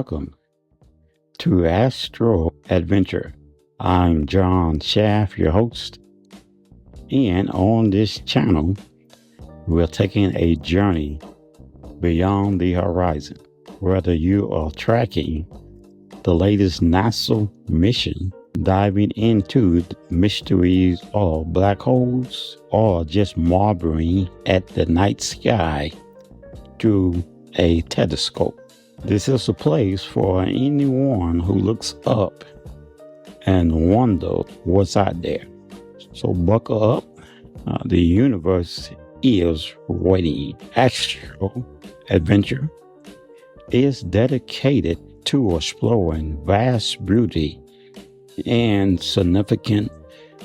welcome to Astral Adventure. I'm John Schaff, your host, and on this channel, we're taking a journey beyond the horizon. Whether you are tracking the latest NASA mission, diving into the mysteries of black holes, or just marveling at the night sky through a telescope, this is a place for anyone who looks up and wonders what's out there. So buckle up. The universe is waiting. Astral Adventure is dedicated to exploring vast beauty and significant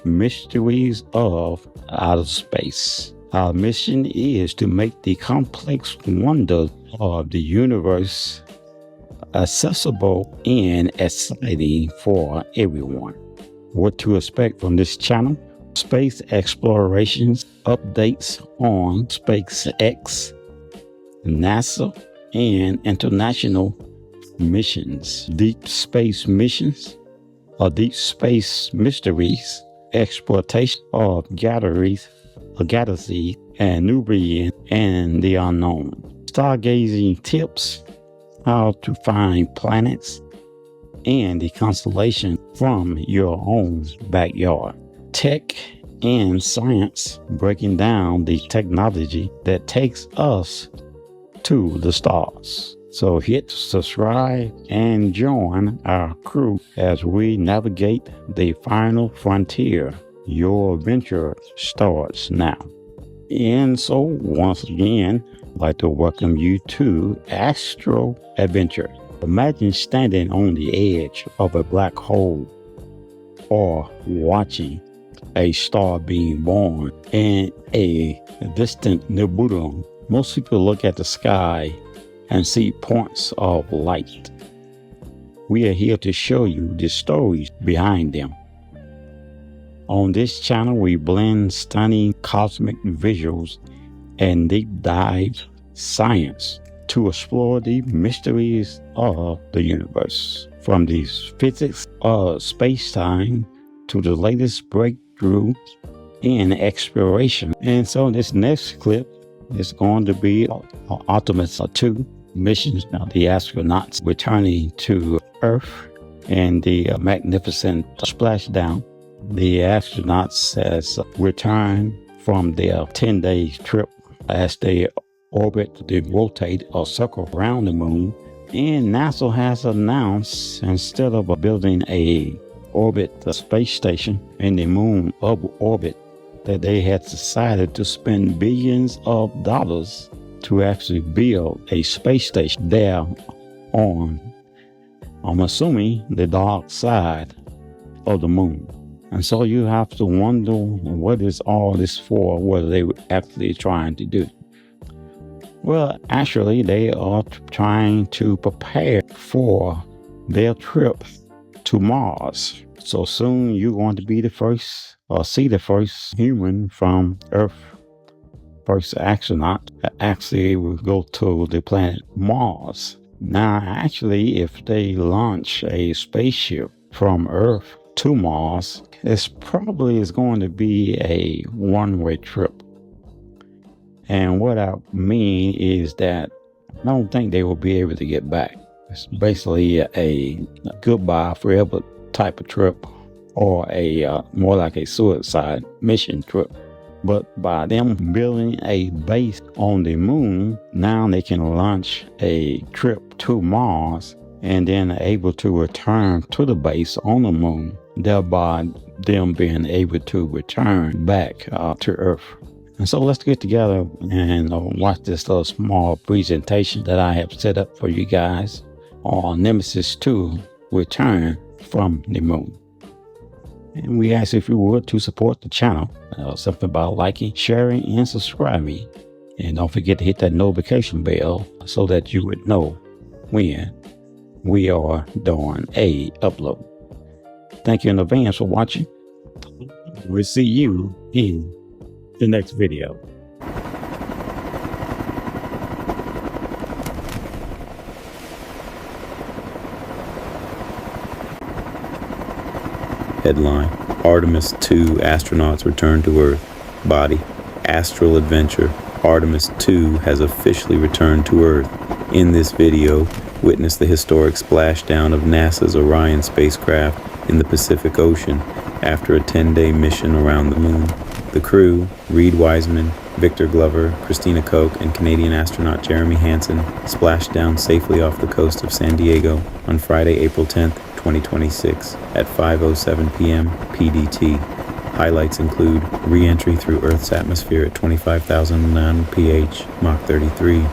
mysteries of outer space. Our mission is to make the complex wonders of the universe accessible and exciting for everyone. What to expect from this channel? Space explorations, updates on SpaceX, NASA, and international missions, deep space missions, or deep space mysteries, exploitation of galaxies, and nebulae, and the unknown. Stargazing tips, how to find planets and the constellation from your own backyard. Tech and science, breaking down the technology that takes us to the stars. So hit subscribe and join our crew as we navigate the final frontier. Your adventure starts now. And so once again, I'd like to welcome you to Astral Adventure. Imagine standing on the edge of a black hole or watching a star being born in a distant nebula. Most people look at the sky and see points of light. We are here to show you the stories behind them. On this channel, we blend stunning cosmic visuals and deep dive science to explore the mysteries of the universe. From the physics of space-time to the latest breakthrough in exploration. And so this next clip is going to be Artemis 2 missions. Now the astronauts returning to Earth and the magnificent splashdown. The astronauts has returned from their 10-day trip as they orbit, they rotate or circle around the moon. And NASA has announced, instead of building a space station in the moon orbit, that they had decided to spend billions of dollars to actually build a space station there on, I'm assuming, the dark side of the moon. And so you have to wonder, what is all this for? What are they actually trying to do? Well, actually, they are trying to prepare for their trip to Mars. So soon you're going to be the first, or see the first human from Earth, first astronaut that actually will go to the planet Mars. Now, actually, if they launch a spaceship from Earth to Mars, this probably is going to be a one-way trip. And what I mean is that I don't think they will be able to get back. It's basically a goodbye forever type of trip, or a more like a suicide mission trip. But by them building a base on the moon, now they can launch a trip to Mars and then able to return to the base on the moon, thereby them being able to return back to Earth. And so let's get together and watch this little small presentation that I have set up for you guys on Nemesis 2 Return from the Moon. And we ask if you would to support the channel, something about liking, sharing, and subscribing. And don't forget to hit that notification bell so that you would know when we are doing a upload. Thank you in advance for watching. We'll see you in the next video. Headline: Artemis II astronauts return to Earth. Body: Astral Adventure. Artemis II has officially returned to Earth. In this video, witness the historic splashdown of NASA's Orion spacecraft in the Pacific Ocean after a 10-day mission around the moon. The crew, Reed Wiseman, Victor Glover, Christina Koch, and Canadian astronaut Jeremy Hansen, splashed down safely off the coast of San Diego on Friday, April 10, 2026, at 5:07 p.m. PDT. Highlights include re-entry through Earth's atmosphere at 25,000 pH, Mach 33,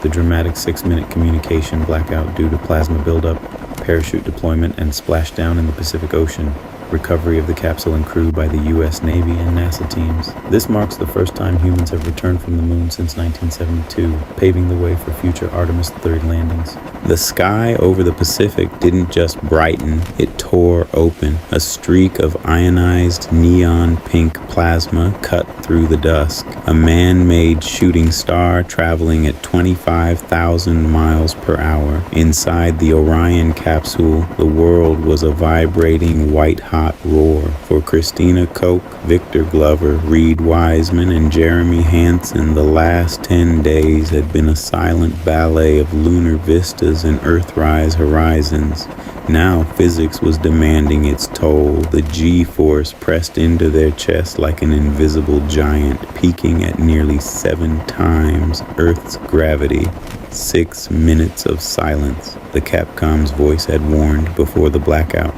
the dramatic 6-minute communication blackout due to plasma buildup, parachute deployment and splashdown in the Pacific Ocean, recovery of the capsule and crew by the U.S. Navy and NASA teams. This marks the first time humans have returned from the moon since 1972, paving the way for future Artemis III landings. The sky over the Pacific didn't just brighten, it tore open. A streak of ionized neon pink plasma cut through the dusk. A man-made shooting star traveling at 25,000 miles per hour. Inside the Orion capsule, the world was a vibrating white-hot roar. For Christina Koch, Victor Glover, Reed Wiseman, and Jeremy Hansen, the last 10 days had been a silent ballet of lunar vistas and Earthrise horizons. Now physics was demanding its toll. The G-force pressed into their chest like an invisible giant, peaking at nearly 7 times Earth's gravity. 6 minutes of silence, the Capcom's voice had warned before the blackout.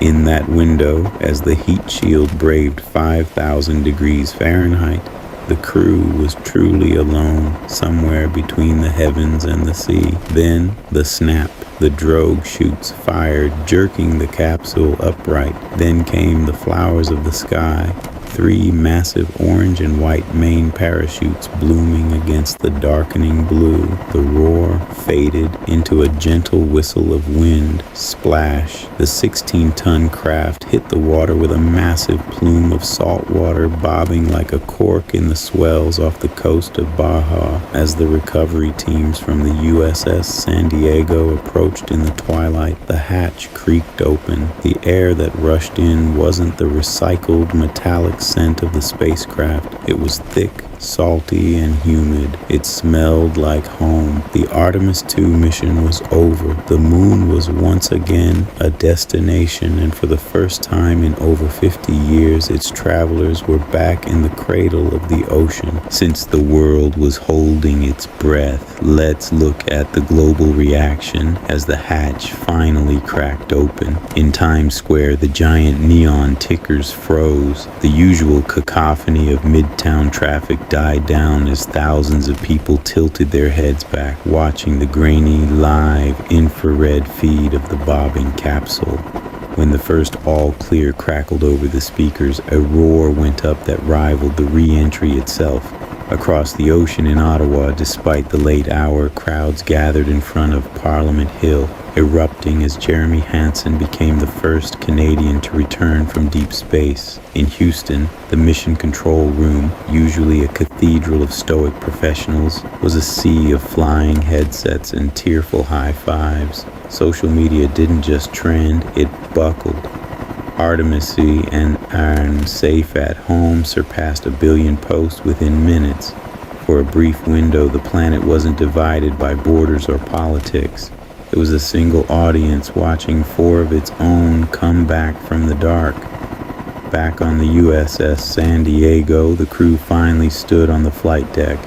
In that window, as the heat shield braved 5,000 degrees Fahrenheit, the crew was truly alone, somewhere between the heavens and the sea. Then, the snap. The drogue chutes fired, jerking the capsule upright. Then came the flowers of the sky. 3 massive orange and white main parachutes blooming against the darkening blue. The roar faded into a gentle whistle of wind. Splash. The 16-ton craft hit the water with a massive plume of salt water bobbing like a cork in the swells off the coast of Baja. As the recovery teams from the USS San Diego approached in the twilight, the hatch creaked open. The air that rushed in wasn't the recycled metallic scent of the spacecraft. It was thick, salty, and humid. It smelled like home. The Artemis II mission was over. The moon was once again a destination, and for the first time in over 50 years, its travelers were back in the cradle of the ocean. Since the world was holding its breath, let's look at the global reaction as the hatch finally cracked open. In Times Square, the giant neon tickers froze. The usual cacophony of midtown traffic died down as thousands of people tilted their heads back, watching the grainy, live, infrared feed of the bobbing capsule. When the first all-clear crackled over the speakers, a roar went up that rivaled the re-entry itself. Across the ocean in Ottawa, despite the late hour, crowds gathered in front of Parliament Hill, erupting as Jeremy Hansen became the first Canadian to return from deep space. In Houston, the mission control room, usually a cathedral of stoic professionals, was a sea of flying headsets and tearful high fives. Social media didn't just trend, it buckled. Artemis and Iron Safe at Home surpassed 1 billion posts within minutes. For a brief window, the planet wasn't divided by borders or politics. It was a single audience watching 4 of its own come back from the dark. Back on the USS San Diego, the crew finally stood on the flight deck.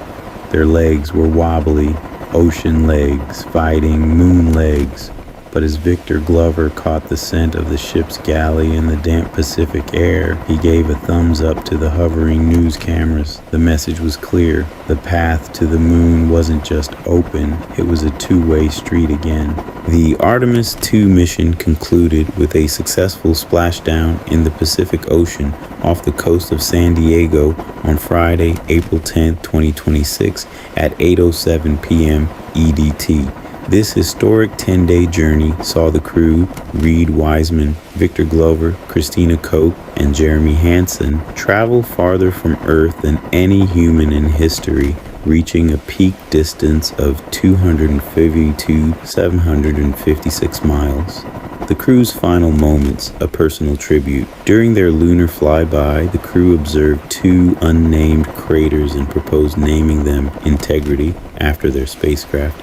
Their legs were wobbly, ocean legs fighting moon legs. But as Victor Glover caught the scent of the ship's galley in the damp Pacific air, he gave a thumbs up to the hovering news cameras. The message was clear. The path to the moon wasn't just open, it was a two-way street again. The Artemis II mission concluded with a successful splashdown in the Pacific Ocean off the coast of San Diego on Friday, April 10, 2026 at 8:07 p.m. EDT. This historic 10-day journey saw the crew, Reed Wiseman, Victor Glover, Christina Koch, and Jeremy Hansen, travel farther from Earth than any human in history, reaching a peak distance of 252,756 miles. The The crew's final moments, a personal tribute. During their lunar flyby, the crew observed 2 unnamed craters and proposed naming them Integrity, after their spacecraft,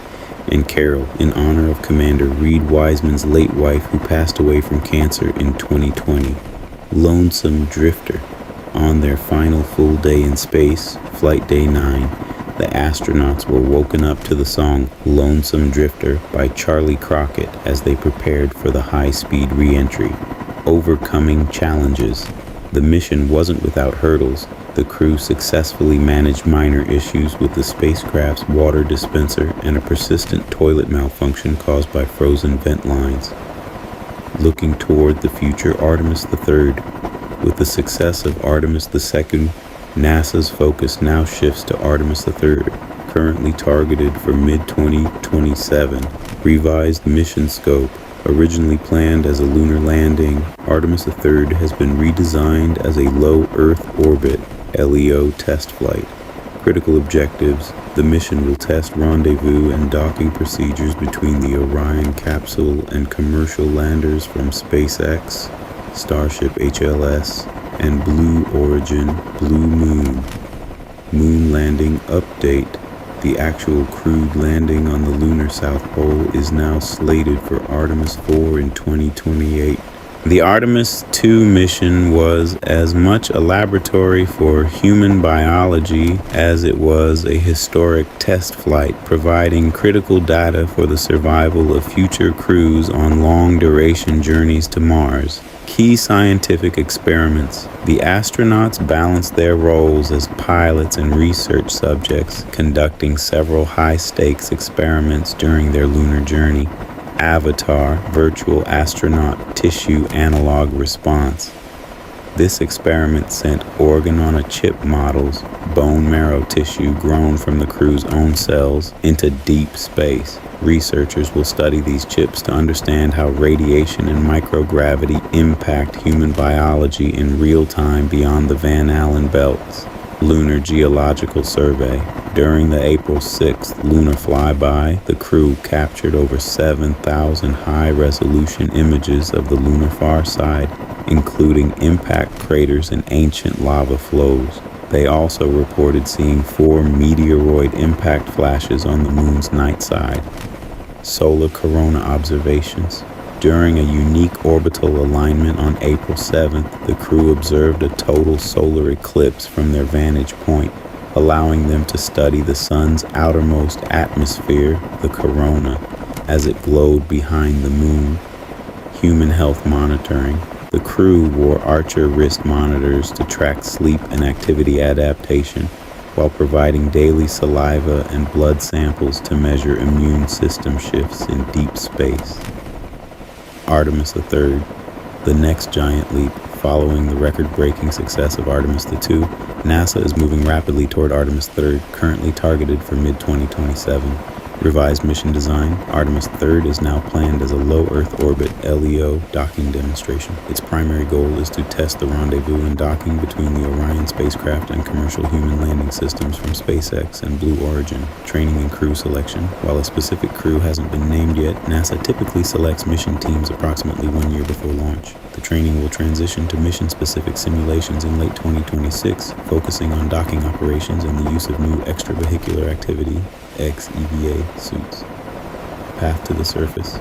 and Carol, in honor of Commander Reed Wiseman's late wife who passed away from cancer in 2020. Lonesome Drifter. On their final full day in space, Flight Day 9, the astronauts were woken up to the song Lonesome Drifter by Charlie Crockett as they prepared for the high-speed re-entry. Overcoming challenges. The mission wasn't without hurdles. The crew successfully managed minor issues with the spacecraft's water dispenser and a persistent toilet malfunction caused by frozen vent lines. Looking toward the future Artemis III. With the success of Artemis II, NASA's focus now shifts to Artemis III, currently targeted for mid-2027. Revised mission scope. Originally planned as a lunar landing, Artemis III has been redesigned as a low Earth orbit (LEO) test flight. Critical objectives. The mission will test rendezvous and docking procedures between the Orion capsule and commercial landers from SpaceX, Starship HLS, and Blue Origin Blue Moon. Moon landing update. The actual crewed landing on the lunar South Pole is now slated for Artemis IV in 2028. The Artemis II mission was as much a laboratory for human biology as it was a historic test flight, providing critical data for the survival of future crews on long-duration journeys to Mars. Key scientific experiments. The astronauts balanced their roles as pilots and research subjects, conducting several high-stakes experiments during their lunar journey. Avatar, virtual astronaut tissue analog response. This experiment sent organ-on-a-chip models, bone marrow tissue grown from the crew's own cells, into deep space. Researchers will study these chips to understand how radiation and microgravity impact human biology in real time beyond the Van Allen belts. Lunar Geological Survey. During the April 6th lunar flyby, the crew captured over 7,000 high-resolution images of the lunar far side, including impact craters and ancient lava flows. They also reported seeing 4 meteoroid impact flashes on the moon's night side. Solar corona observations. During a unique orbital alignment on April 7th, the crew observed a total solar eclipse from their vantage point, allowing them to study the sun's outermost atmosphere, the corona, as it glowed behind the moon. Human health monitoring. The crew wore Archer wrist monitors to track sleep and activity adaptation, while providing daily saliva and blood samples to measure immune system shifts in deep space. Artemis III, the next giant leap. Following the record-breaking success of Artemis II, NASA is moving rapidly toward Artemis III, currently targeted for mid-2027. Revised mission design. Artemis III is now planned as a low Earth orbit LEO docking demonstration. Its primary goal is to test the rendezvous and docking between the Orion spacecraft and commercial human landing systems from SpaceX and Blue Origin. Training and crew selection. While a specific crew hasn't been named yet, NASA typically selects mission teams approximately 1 year before launch. The training will transition to mission-specific simulations in late 2026, focusing on docking operations and the use of new extravehicular activity (XEVA) suits. Path to the surface.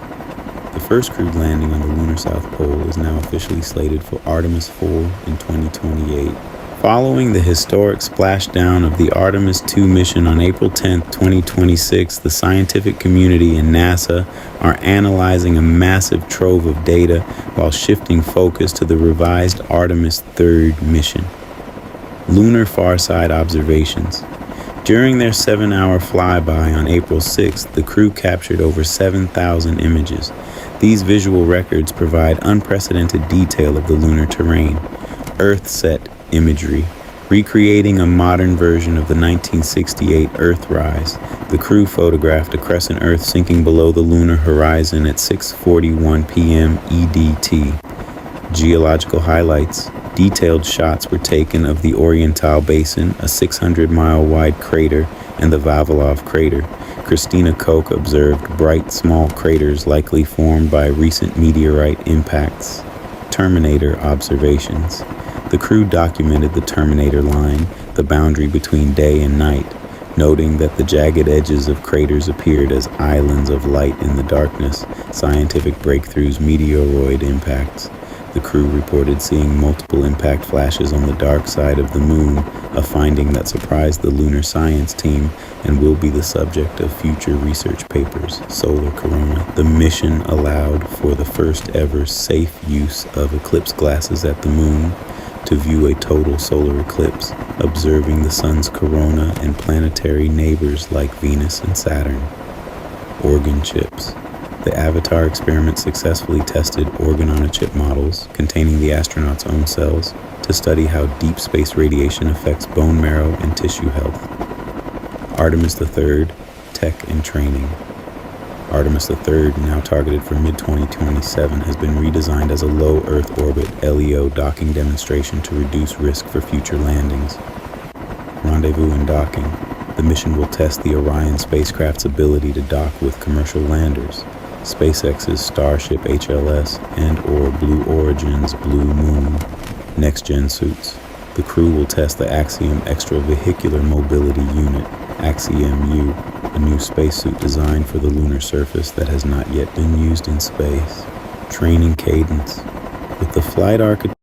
The first crewed landing on the lunar South Pole is now officially slated for Artemis IV in 2028. Following the historic splashdown of the Artemis II mission on April 10, 2026, the scientific community and NASA are analyzing a massive trove of data while shifting focus to the revised Artemis III mission. Lunar Farside observations. During their 7-hour flyby on April 6th, the crew captured over 7,000 images. These visual records provide unprecedented detail of the lunar terrain. Earth-set imagery, recreating a modern version of the 1968 Earthrise. The crew photographed a crescent Earth sinking below the lunar horizon at 6:41 p.m. EDT. Geological highlights. Detailed shots were taken of the Oriental Basin, a 600-mile wide crater, and the Vavilov crater, Christina Koch observed bright small craters likely formed by recent meteorite impacts. Terminator observations. The crew documented the Terminator line, the boundary between day and night, noting that the jagged edges of craters appeared as islands of light in the darkness, scientific breakthroughs, meteoroid impacts. The crew reported seeing multiple impact flashes on the dark side of the moon, a finding that surprised the lunar science team and will be the subject of future research papers. Solar corona. The mission allowed for the first ever safe use of eclipse glasses at the moon to view a total solar eclipse, observing the sun's corona and planetary neighbors like Venus and Saturn. Organ chips. The Avatar experiment successfully tested organ-on-a-chip models containing the astronauts' own cells to study how deep space radiation affects bone marrow and tissue health. Artemis III, tech and training. Artemis III, now targeted for mid-2027, has been redesigned as a low Earth orbit LEO docking demonstration to reduce risk for future landings. Rendezvous and docking. The mission will test the Orion spacecraft's ability to dock with commercial landers, SpaceX's Starship HLS and/or Blue Origin's Blue Moon next-gen suits. The crew will test the Axiom Extravehicular Mobility Unit, Axiom-U, a new spacesuit designed for the lunar surface that has not yet been used in space. Training cadence. With the flight architecture